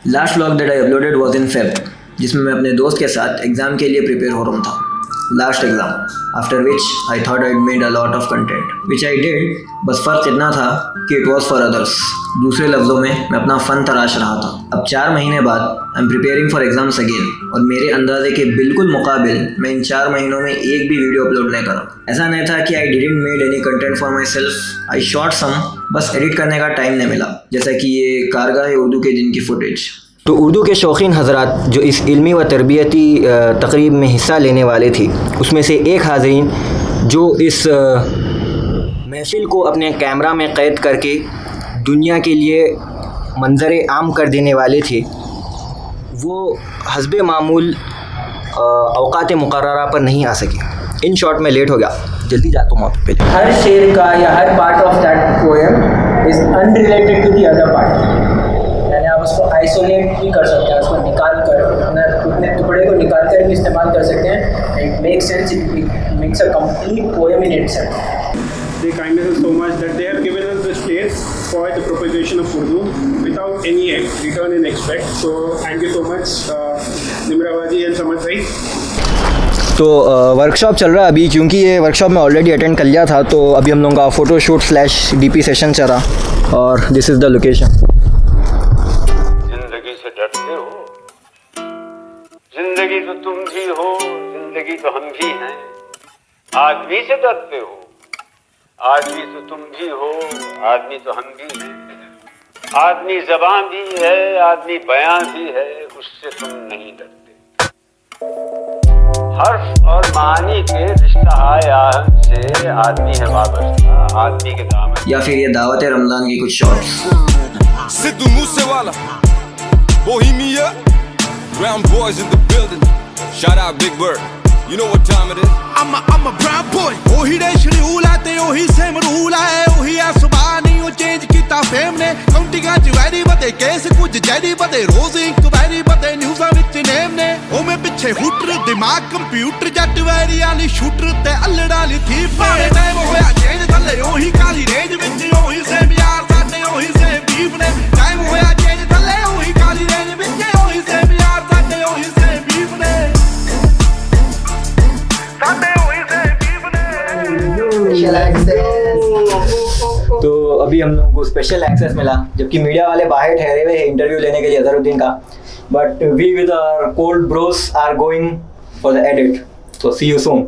Last vlog that I uploaded was in Feb, जिसमें मैं अपने दोस्त के साथ एग्ज़ाम के लिए प्रिपेयर हो रहा था, last exam. After which I thought I made a lot of content which I did, बस फ़र्क इतना था कि इट वॉज फॉर अदर्स। दूसरे लफ्ज़ों में मैं अपना फ़न तराश रहा था। अब 4 महीने बाद I am preparing for exams again, और मेरे अंदाजे के बिल्कुल मुकाबिल मैं इन 4 महीनों में एक भी वीडियो अपलोड नहीं करा। ऐसा नहीं था कि I didn't made any content for myself, I shot some, बस एडिट करने का टाइम नहीं मिला, जैसा कि ये कारगाह उर्दू के दिन की फुटेज। तो उर्दू के शौकीन हज़रात जो इस इल्मी व तरबियती तकरीब में हिस्सा लेने वाले थे, उसमें से एक हाज़रीन जो इस महफिल को अपने कैमरा में क़ैद करके दुनिया के लिए मंजर आम कर देने वाले थे, वो हस्बे मामूल औकात मुकर्ररा पर नहीं आ सके। इन शॉर्ट में लेट हो गया, जल्दी जाता हूँ आप पहले। हर शेर का या हर part of that poem is unrelated to the other part, यानी आप उसको आइसोलेट भी कर सकते हैं, उसको निकाल कर उतने टुकड़े को निकाल कर भी इस्तेमाल कर सकते हैं। It makes sense, it makes a complete poem in itself. They kindness us so much that they have given us the space for the propagation of Urdu without any return in expect. So thank you so much, Nimrabaji and Samad bhai. तो workshop चल रहा है अभी, क्योंकि ये workshop में already attend कर लिया था, तो अभी हम लोगों का फ़ोटोशूट / DP सेशन चल रहा, और दिस इज़ द लोकेशन। जिंदगी से डरते हो, जिंदगी तो तुम भी हो, जिंदगी तो हम भी हैं। आदमी से डरते हो, आदमी तो तुम भी हो, आदमी तो हम भी हैं। आदमी ज़बान भी है, आदमी बयां भी है, उससे तुम नहीं डरते। हर्फ और मानी के रिश्ता आहन से आदमी है वाबस्ता, आदमी के दामन। या फिर ये दावत रमज़ान की कुछ shorts. Sidhu Moosewala, Bohemia, Brown boys in the building. Shout out Big Bird. You know what time it is? I'm a brown boy. ओही रे शेड्यूल है ते ओही सेम रूल है, ओही है सुबह नहीं वो चेंज कीता फेम ने। काउंटिंगां च वैरी बते केस कुछ जैरी बते, रोज इंक्वायरी बते न्यूज़ां विच नेम ने। ओ मैं पिछे हुटर दिमाग कंप्यूटर जट वैरी वाली शूटर ते अल्लड़ वाली थीफ ने। टाइम होया चेंज थल्ले ओही काली रेंज विच, ओही सेम यार साडे ओही सेम बीफ ने। टाइम होया चेंज थल्ले ओही काली रेंज विच, ओही सेम यार साडे ओही सेम बीफ ने। तो अभी हम लोगों को स्पेशल एक्सेस मिला, जबकि मीडिया वाले बाहर ठहरे हुए हैं इंटरव्यू लेने के लिए अजहरुद्दीन का, but we with our cold bros are going for the edit, so see you soon.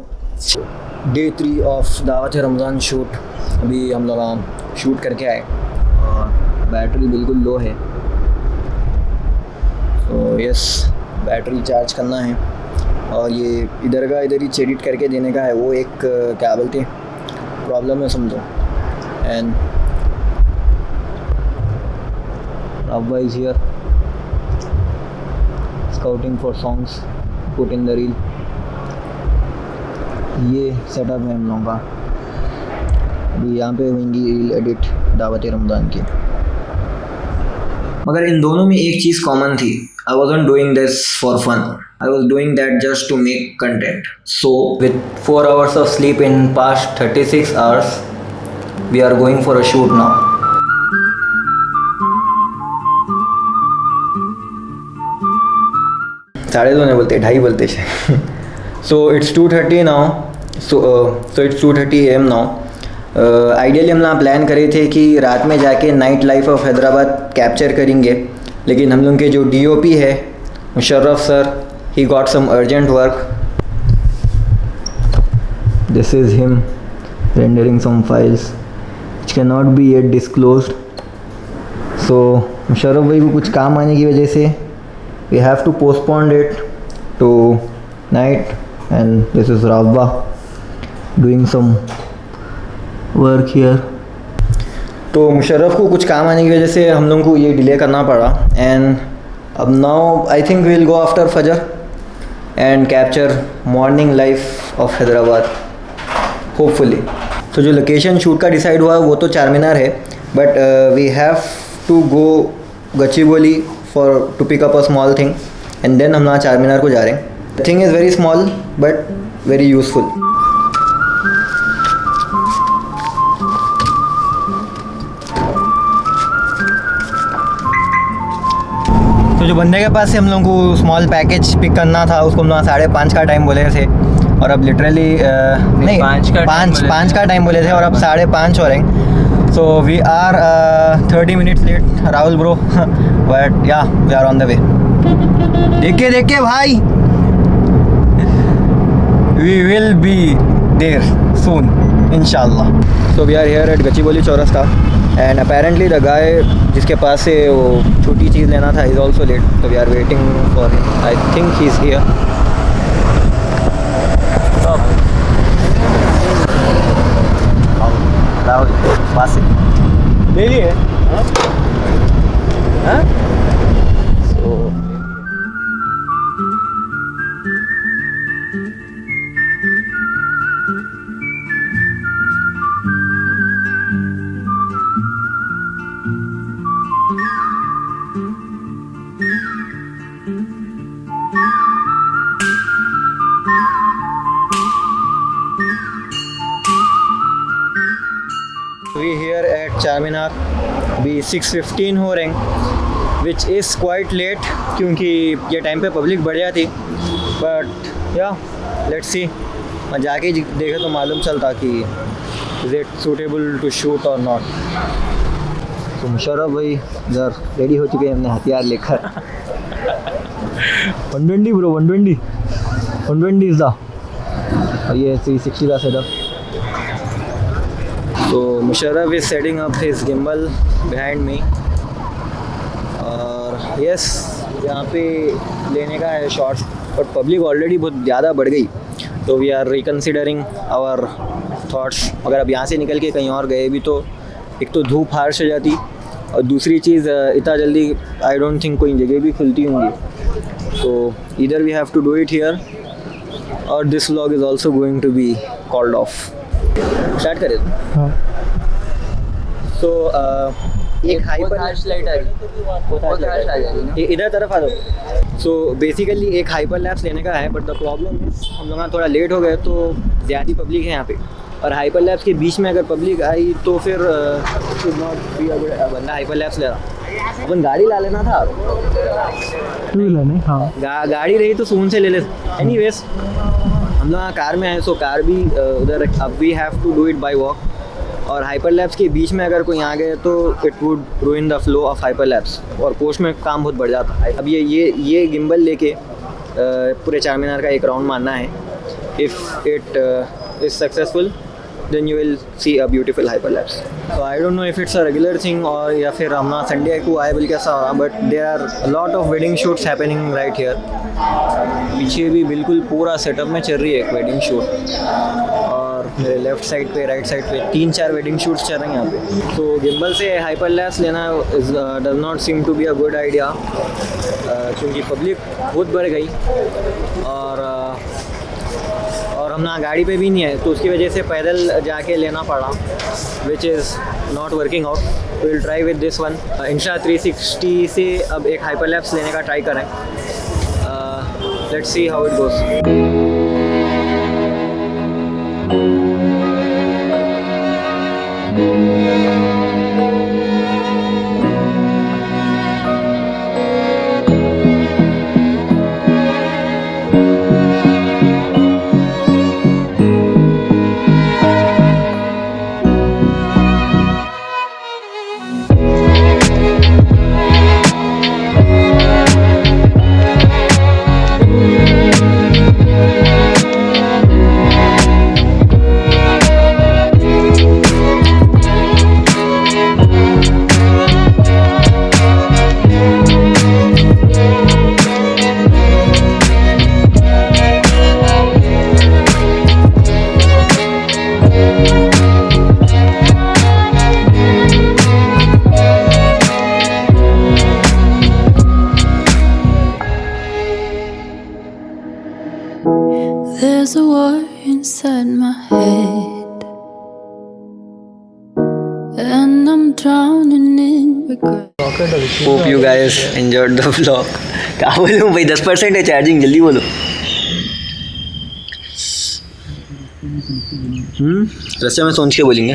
Day 3 of Dawat Ramzan shoot, अभी हम लोग शूट करके आए और बैटरी बिल्कुल लो है, तो यस बैटरी चार्ज करना है, और ये इधर का इधर ही एडिट करके देने का है। वो एक क्या बोलते प्रॉब्लम है समझो। And Rabba is here scouting for songs put in the reel। ये सेटअप है हम लोगों का। अभी यहाँ पे होंगी रील एडिट दावत रमज़ान की। मगर इन दोनों में एक चीज़ कॉमन थी, I wasn't doing this for fun, I was doing that just to make content. So with 4 hours of sleep in past 36 hours, we are going for a shoot now. साढ़े 2 नहीं बोलते, 2:30 बोलते हैं। So it's 2:30 now, so it's 2:30 AM now। Ideally हम लोग plan करे थे कि रात में जाके night life of Hyderabad capture करेंगे, लेकिन हम लोग के जो DOP है Musharraf sir, he got some urgent work। This is him rendering some files which cannot be yet disclosed। So Musharraf भाई को कुछ काम आने की वजह से we have to postpone it to night, and this is Rabba doing some work here। तो मुशर्रफ को कुछ काम आने की वजह से हम लोगों को ये डिले करना पड़ा, एंड अब now I think we will go after Fajr and capture morning life of Hyderabad hopefully. तो जो लोकेशन शूट का डिसाइड हुआ वो तो चार मीनार है, but we have to go Gachibowli for to pick up a small thing, and then हम यहाँ Charminar को जा रहे हैं। The thing is very small but very useful. तो जो बंदे के पास से हम लोगों को स्मॉल पैकेज पिक करना था उसको हम लोग 5:30 का टाइम बोले थे और अब लिटरली नहीं 5 का टाइम बोले थे और अब 5:30 हो रहे हैं. So we are 30 minutes late Rahul bro but yeah we are on the way. देखिए भाई we will be there soon इंशाल्लाह. So we are here at Gachibowli Chowrasta and apparently the guy जिसके पास से वो छोटी चीज़ लेना था इज़ ऑल्सो लेट. तो we are waiting for him. I think he is here. Rahul पास से ले लिए हाँ. सो we here at चारमीनार. भी 6:15 हो रहे हैं विच इज़ क्वाइट लेट क्योंकि ये टाइम पे पब्लिक बढ़ जाती. बट या लेट्स सी जाके देखे तो मालूम चलता कि is it suitable to shoot और नॉट. तो मुशर्रफ भाई इधर रेडी हो चुके हैं अपने हथियार लेकर. 120 ब्रो 120 इज़ द ये 360 का setup. So Musharraf is setting up his gimbal behind me. और yes यहाँ पे लेने का है शॉट्स बट पब्लिक ऑलरेडी बहुत ज़्यादा बढ़ गई. तो वी आर रिकन्सिडरिंग आवर थॉट्स. अगर अब यहाँ से निकल के कहीं और गए भी तो एक तो धूप हार्श हो जाती और दूसरी चीज़ इतना जल्दी आई डोंट थिंक कोई जगह भी खुलती होंगी. तो इधर we have to do it here और this vlog is also going to be called off. Start करें. सो एक हाइपर लाइट आ रही इधर तरफ आ जाओ. सो बेसिकली एक हाइपर लैप्स लेने का है बट द प्रॉब्लम इज हम लोग थोड़ा लेट हो गए तो ज़्यादा पब्लिक है यहाँ पे. और हाइपर लैप्स के बीच में अगर पब्लिक आई तो फिर शुड नॉट बी अ बंदा हाइपर लैप्स ले रहा. अपन गाड़ी ला लेना था. टू व्हीलर नहीं हाँ गाड़ी रही तो सून से ले ले. एनीवेज हम लोग कार में आए. सो कार भी उधर. अब we have to do it by walk. और हाइपर लैप्स के बीच में अगर कोई आ गए तो it would ruin the flow of hyperlapse और पोस्ट में काम बहुत बढ़ जाता है. अब ये गिम्बल लेके पूरे चारमीनार का एक राउंड मारना है. If it is successful then you will see a beautiful hyperlapse. So I don't know if it's a regular thing और या फिर हम ना संडे को आए बोल कैसा हो रहा. But there are a lot of wedding shoots happening right here. पीछे भी बिल्कुल पूरा सेटअप में चल रही है एक वेडिंग शूट और मेरे लेफ्ट साइड पे राइट साइड पे 3-4 वेडिंग शूट्स चल रहे हैं यहाँ पे. तो गिम्बल से हाइपरलैप्स लेना does not seem to be a good idea क्योंकि पब्लिक बहुत बढ़ गई और हम ना गाड़ी पे भी नहीं है तो उसकी वजह से पैदल जाके लेना पड़ा which is not working out. Will try with this one. Insta 360 से अब एक हाइपरलैप्स लेने का ट्राई करें. Let's see how it goes. There's a war inside my head, and I'm drowning in regret. Hope you guys enjoyed the vlog. क्या बोलूँ भाई 10% है चार्जिंग. जल्दी बोलो. रास्ते में सोच के बोलेंगे.